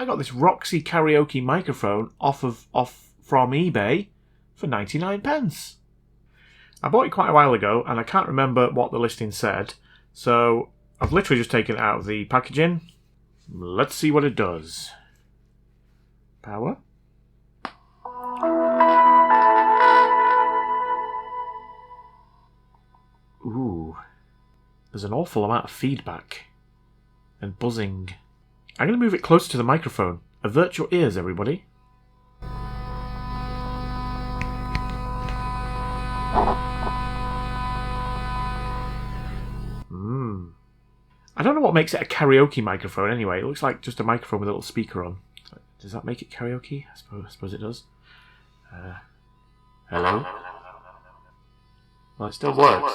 I got this Roxi Karaoke microphone off from eBay for 99 pence. I bought it quite a while ago and I can't remember what the listing said, so I've literally just taken it out of the packaging. Let's see what it does. Power. Ooh. There's an awful amount of feedback and buzzing. I'm going to move it closer to the microphone. Avert your ears, everybody. I don't know what makes it a karaoke microphone anyway. It looks like just a microphone with a little speaker on. Does that make it karaoke? I suppose it does. Hello? Well, it still works.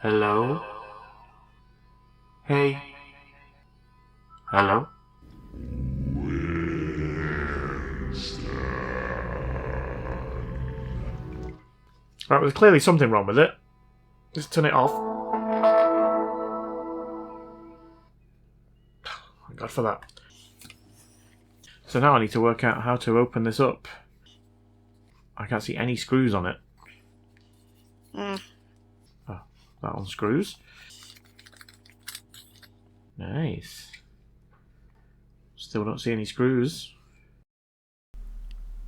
Hello? Hey? Hello? Right, there's clearly something wrong with it. Just turn it off. Thank God for that. So now I need to work out how to open this up. I can't see any screws on it. Oh, that one screws. Nice. Still don't see any screws.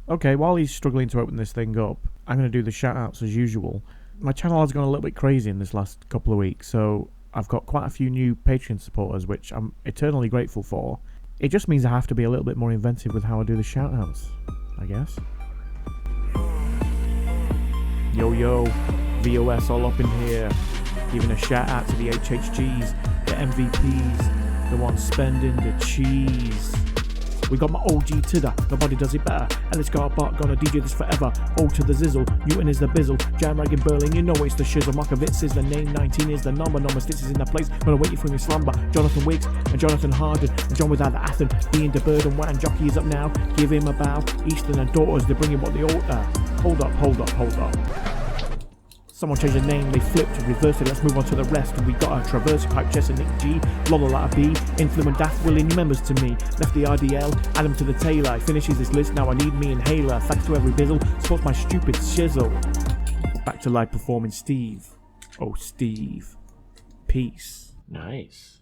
Okay, while he's struggling to open this thing up, I'm going to do the shout-outs as usual. My channel has gone a little bit crazy in this last couple of weeks, so I've got quite a few new Patreon supporters, which I'm eternally grateful for. It just means I have to be a little bit more inventive with how I do the shout-outs, I guess. Yo yo, VOS all up in here. Giving a shout-out to the HHGs, the MVPs, the ones spending the cheese. We got my OG Tidda, nobody does it better. Alice got a Bart, gonna DJ this forever. O to the Zizzle, Newton is the Bizzle. Jam Rag in Berlin, you know it's the shizzle. Markovitz is the name, 19 is the number. Number 6 is in the place, gonna wait you from your slumber. Jonathan Wiggs and Jonathan Harden and John without the Athen. Being the bird and Wan Jockey is up now. Give him a bow. Eastern and Daughters, they're bringing what they ought. Hold up. Someone changed the name, they flipped, reversed it, let's move on to the rest. We got a Traverse, Pipe Chess and Nick G, Lola Latta B, Influent Daft, Willie, new members to me. Left the RDL, add him to the Taylor. Finishes this list, now I need me inhaler. Thanks to every bizzle, sports my stupid shizzle. Back to live performing Steve. Oh Steve. Peace. Nice.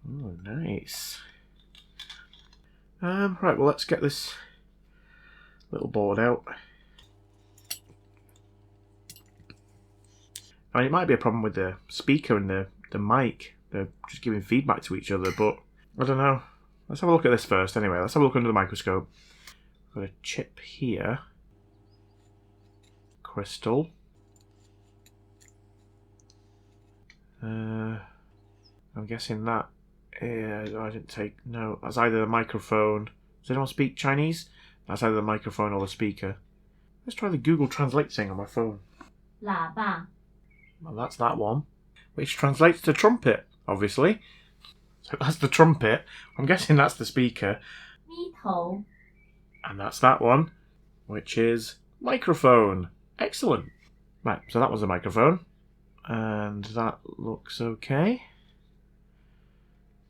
Oh, nice. Right, well let's get this little board out. I mean, it might be a problem with the speaker and the mic. They're just giving feedback to each other, but I don't know. Let's have a look at this first anyway. Let's have a look under the microscope. Got a chip here. Crystal. I'm guessing that... I didn't take... No, that's either the microphone... Does anyone speak Chinese? That's either the microphone or the speaker. Let's try the Google Translate thing on my phone. 喇叭 Well, that's that one, which translates to trumpet, obviously. So that's the trumpet. I'm guessing that's the speaker. 咪头 And that's that one, which is microphone. Excellent. Right, so that was the microphone. And that looks okay.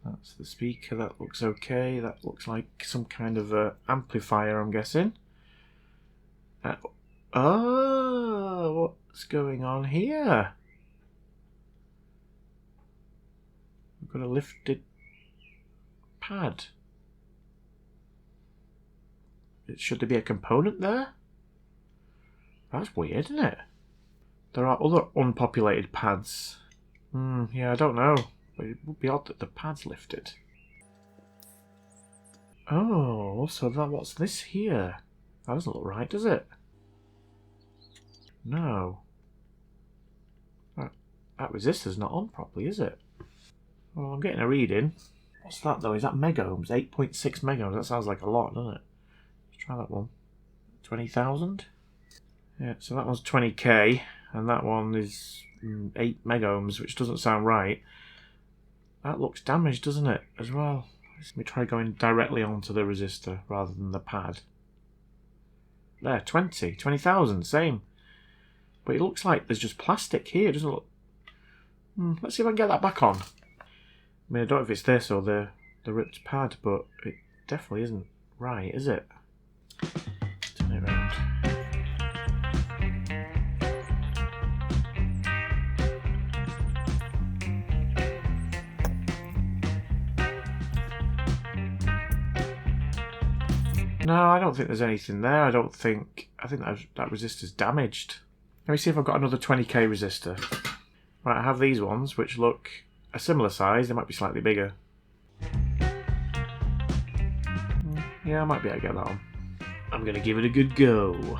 That's the speaker. That looks okay. That looks like some kind of amplifier, I'm guessing. Oh, what's going on here? We've got a lifted pad. Should there be a component there? That's weird, isn't it? There are other unpopulated pads. Yeah, I don't know. But it would be odd that the pad's lifted. Oh, so what's this here? That doesn't look right, does it? No. That resistor's not on properly, is it? Well, I'm getting a reading. What's that though? Is that megohms? 8.6 megohms. That sounds like a lot, doesn't it? Let's try that one. 20,000? Yeah, so that one's 20k, and that one is 8 megohms, which doesn't sound right. That looks damaged, doesn't it, as well? Let me try going directly onto the resistor rather than the pad. There, 20,000, same. But it looks like there's just plastic here, doesn't it look... Let's see if I can get that back on. mean, I don't know if it's this or the ripped pad, but it definitely isn't right, is it? Turn it around. No, I don't think there's anything there. I think that resistor's damaged. Let me see if I've got another 20k resistor. Right, I have these ones, which look a similar size. They might be slightly bigger. Yeah, I might be able to get that one. I'm going to give it a good go.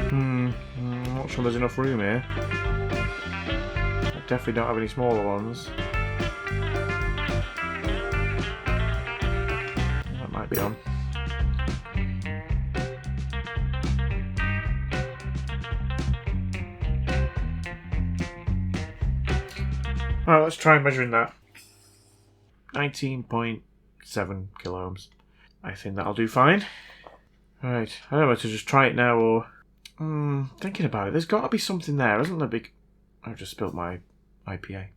I'm not sure there's enough room here. I definitely don't have any smaller ones. That might be on. Alright, let's try measuring that. 19.7 kilo ohms. I think that'll do fine. Right, I don't know whether to just try it now or... thinking about it, there's got to be something there, isn't there? I've just spilt my IPA.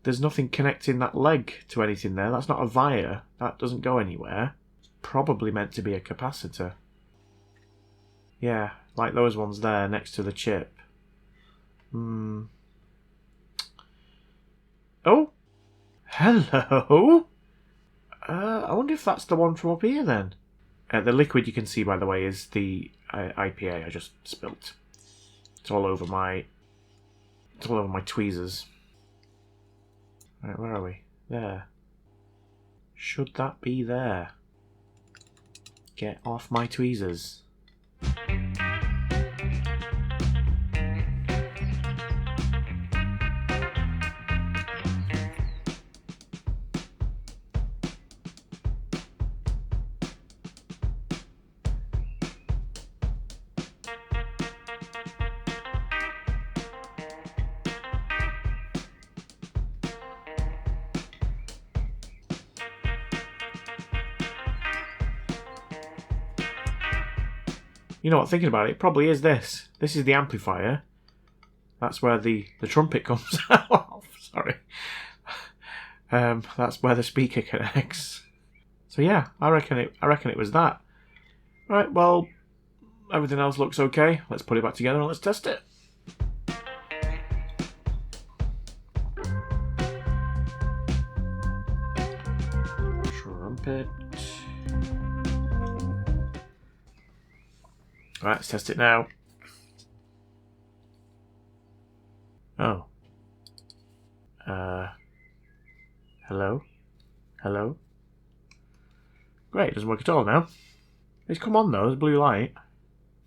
There's nothing connecting that leg to anything there. That's not a wire. That doesn't go anywhere. It's probably meant to be a capacitor. Yeah, like those ones there next to the chip. Oh! Hello! I wonder if that's the one from up here then. The liquid you can see, by the way, is the IPA I just spilt. It's all over my tweezers. Right, where are we? There. Should that be there? Get off my tweezers. You know what, thinking about it, it probably is this. This is the amplifier. That's where the trumpet comes out. Sorry. That's where the speaker connects. So yeah, I reckon it was that. Right, well, everything else looks okay. Let's put it back together and let's test it. Trumpet. Right, let's test it now. Oh. Hello? Hello? Great, it doesn't work at all now. It's come on though, there's blue light.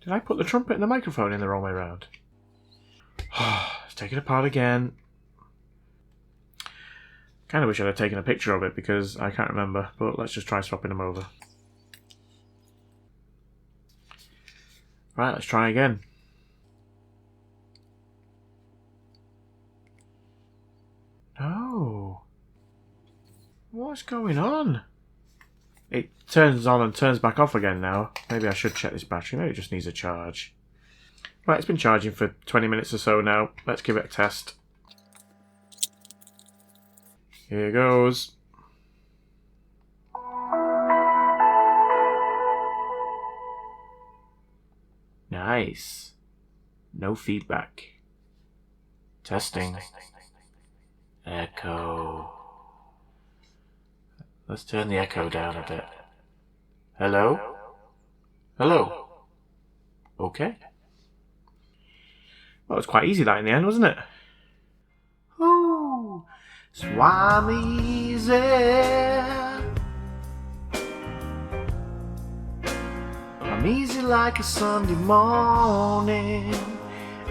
Did I put the trumpet and the microphone in the wrong way around? Let's take it apart again. Kind of wish I'd have taken a picture of it because I can't remember, but let's just try swapping them over. Right, let's try again. No. What's going on? It turns on and turns back off again now. Maybe I should check this battery. Maybe it just needs a charge. Right, it's been charging for 20 minutes or so now. Let's give it a test. Here goes. Nice. No feedback. Testing. Echo. Let's turn the echo down a bit. Hello? Hello? Okay. Well, it was quite easy that in the end, wasn't it? Oh, swam easy. I'm easy like a Sunday morning.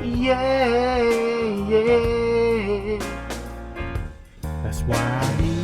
Yeah, yeah. That's why